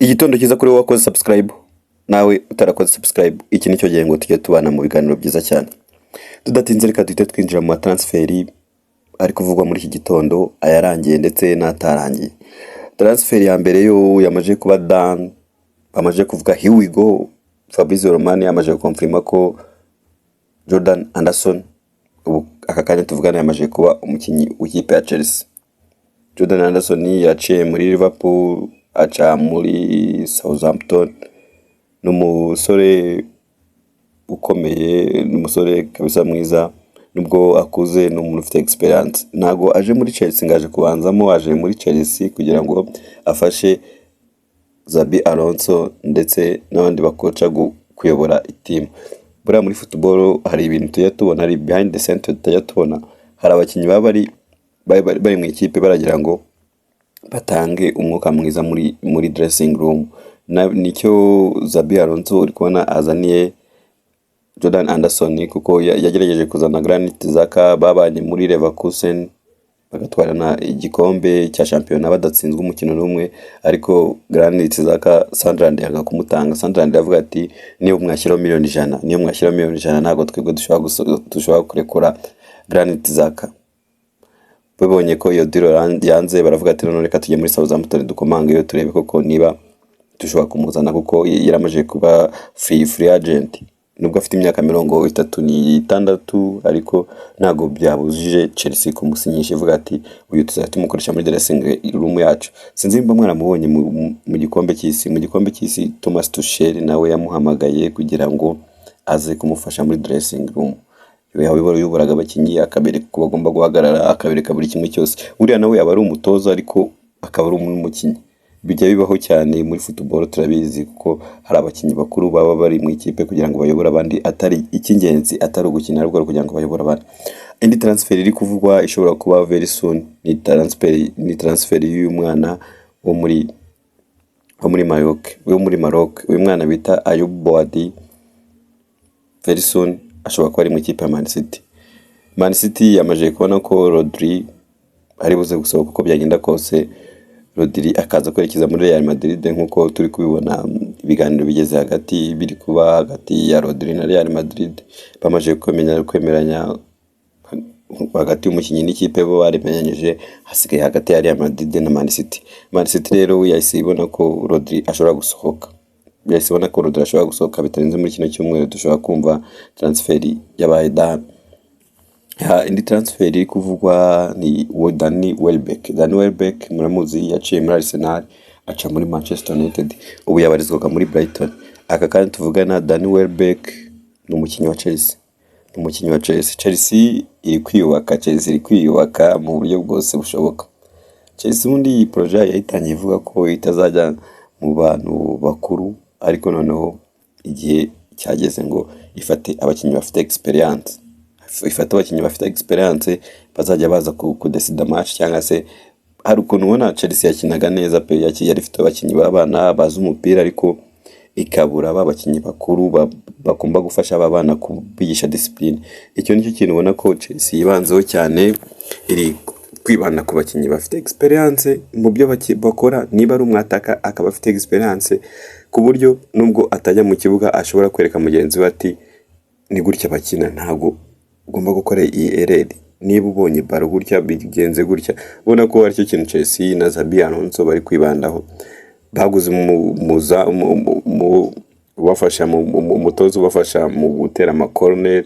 Igitondo cyiza kuri wowe wakoze subscribe nawe utarakoze subscribe, iki nicyo gihe ngo tujye tubana mu biganiro byiza cyane. Tudatinze reka duhite twinjira mu transferi ari kuvugwa muri iki gitondo, ayarangiye ndetse n'atarangiye. Transfer ya mbere yo yamaje kuba done, bamaje kuvuga here we go. Fabrizio Romano yamaje confirma ko Jordan Anderson ubu aka kanya tuvugana yamaje kuba umukinnyi w'ikipe ya Chelsea. Jordan Anderson yaciye muri Liverpool aca muri Southampton, n'umusore ukomeye, n'umusore kabisa mwiza, nubwo akuze n'umuntu ufite experience. Nago aje muri Chelsea ngaje kubanzamo, aje muri Chelsea kugira ngo afashe Xabi Alonso ndetse n'abandi bakoca kuyobora iteam. Buriya muri football hari ibintu tujya tubona, ari behind the scene tujya tubona, hari abakinnyi bari mu ikipe baragira ngo batange umwuka mwiza muri dressing room. Nicyo Xabi Alonso uri kubona azaniye Jordan Anderson, kuko yagerageje kuzana Granit Xhaka, babanye muri Leverkusen bagatwarana igikombe cya shampiyona badatsinzwe umukino n'umwe, ariko Granit Xhaka Sunderland yanga kumutanga. Sunderland yavuga ati niyo mwashyiraho miliyoni 100 ntabwo twebwe dushobora kurekura Granit Xhaka. Babonye ko iyo deal yanze, baravuga ati none reka tujye muri Southampton dukomanga iyo turebe koko niba dushobora kumuzana, kuko yaramaje kuba free agent. Nubwo afite imyaka 36 ariko ntago byabujije Chelsea kumusinyisha, ivuga ati uyu tuzahita tumukoresha muri dressing room yacu. Sinzi nimba mwaramubonye mu gikombe cy'isi Thomas Tuchel nawe yamuhamagaye kugira ngo aze kumufasha muri dressing room. Yabiburaga abakinnyi akabereka ko bagomba guhagarara, akabereka buri kimwe cyose. Uriya nawe aba ari umutoza ariko akaba ari umukinnyi. Bijya bibaho cyane muri football, turabizi kuko hari abakinnyi bakuru baba bari mu ikipe kugira ngo bayobore abandi, atari icy'ingenzi atari ugukina ariko kugira ngo bayobore abandi. Indi transfer iri kuvugwa ishobora kuba very soon, ni transfer y'uyu mwana wo muri Maroc. Uyu mwana bita Ayoub Boadi, very soon ashobora kuba ari mu ikipe ya Man City yamaje kubona ko Rodri ari buze gusohoka uko byagenda kose. Rodri akaza kwerekeza muri Real Madrid, nkuko turi kubibona ibiganiro bigeze hagati biri kuba hagati ya Rodri na Real Madrid. Bamaje kwemeranya hagati y'umukinnyi n'ikipe, bo baremeranyije, hasigaye hagati ya Real Madrid na Man City. Man City rero yahise ibona ko Rodri ashobora gusohoka. Bitarenze muri kino cyumweru dushobora kumva transferi yabaye done. Indi transferi kuvugwa ni Danny Welbeck. Muramuzi yaciye muri Arsenal aca muri Manchester United, ubu yabarizwaga muri Brighton. Aka kandi tuvugana Danny Welbeck ni umukinnyi wa Chelsea. Chelsea iri kwiyubaka mu buryo bwose bushoboka. Chelsea undi iyi projet yayitangiye ivuga ko itazajya mu bantu bakuru, ariko noneho igihe cyageze ngo ifate abakinnyi bafite experience, bazajya baza kudesida match, cyangwa se hari ukuntu ubona Chelsea yakinaga neza pe, yari ifite abakinnyi b'abana bazi umupira, ariko ikabura abakinnyi bakuru bagomba gufasha abana kubigisha discipline. Icyo nicyo kintu ubona ko Chelsea yibanzeho cyane, iri kwibanda ku bakinnyi bafite experience mu byo bakora. Niba ari umwataka akaba afite experience ku buryo nubwo atajya mu kibuga ashobora kwereka mugenzi we ati ni gutya bakina, ntabwo ugomba gukora iyi error. Niba ubonye baro gutya bigenze gutya. Ubona ko ari cyo kintu Chelsea na Xabi Alonso bari kwibandaho. Baguze umutoza ubafasha mu gutera amakorner,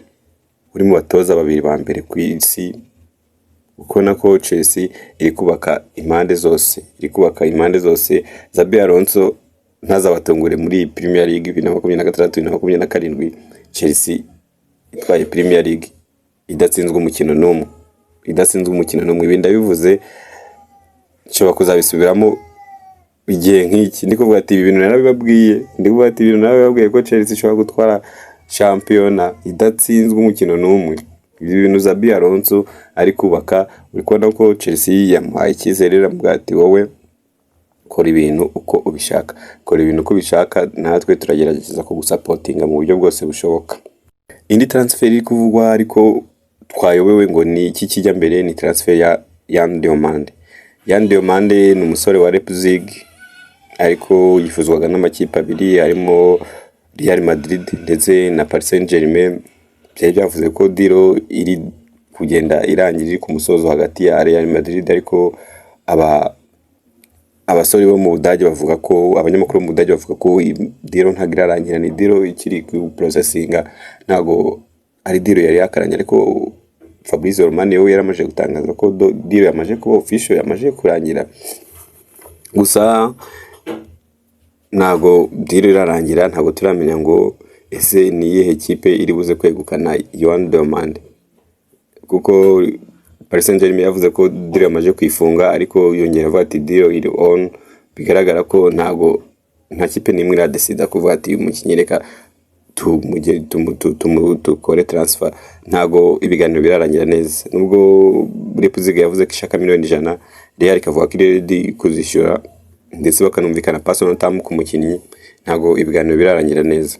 uri mu batoza babiri ba mbere ku isi. Ukona ko Chelsea iri kubaka impande zose. Xabi Alonso ntazabatungure muri Premier League 2026-2027. Chelsea itwaye Premier League idatsinzwe umukino n'umwe. Ibi ndabivuze nshobora kuzabisubiramo igihe nk'iki. Ndikuvuga ati ibintu narabibabwiye ko Chelsea ishobora gutwara shampiyona idatsinzwe umukino n'umwe. Ibi bintu Xabi Alonso ari kubaka, uri kubona ko Chelsea yamuhaye icyizere, aramubwira ati wowe kora ibintu uko ubishaka, natwe turagerageza kugusapotinga mu buryo bwose bushoboka. Indi transfer iri kuvugwa ariko twayobewe ngo ni iki kijya mbere, ni transfer ya Yan Diomande. Yan Diomande ni umusore wa Leipzig, ariko yifuzwaga n'amakipe abiri harimo Real Madrid ndetse na Paris Saint-Germain. Byari byavuze ko diro iri kugenda irangira iri ku musozo hagati ya Real Madrid, ariko abasore bo mu Budage bavuga ko, abanyamakuru mu Budage bavuga ko diro ntabwo irarangira, ni diro ikiri ku processinga, ntabwo ari diro yari yakaranye. Ariko Fabrizio Romano we yaramaje gutangaza ko diro yamaje kuba official, yamaje kurangira. Gusa ntabwo diro irarangira, ntabwo turamenya ngo ese ni iyihe kipe iri buze kwegukana Yohan Dortmund, kuko Paris Saint-Germain yavuze ko diro yamaje kwifunga, ariko yongera avuga ati diro iri on. Bigaragara ko nta kipe n'imwe iradesida kuvuga ati umukinnyi reka tukore transfer. Ntabwo ibiganiro birarangira neza, nubwo Leipzig yavuze ko ishaka miliyoni 100, Real ikavuga ko iri ready kuzishyura ndetse bakanumvikana personal term ku mukinnyi. Ntabwo ibiganiro birarangira neza.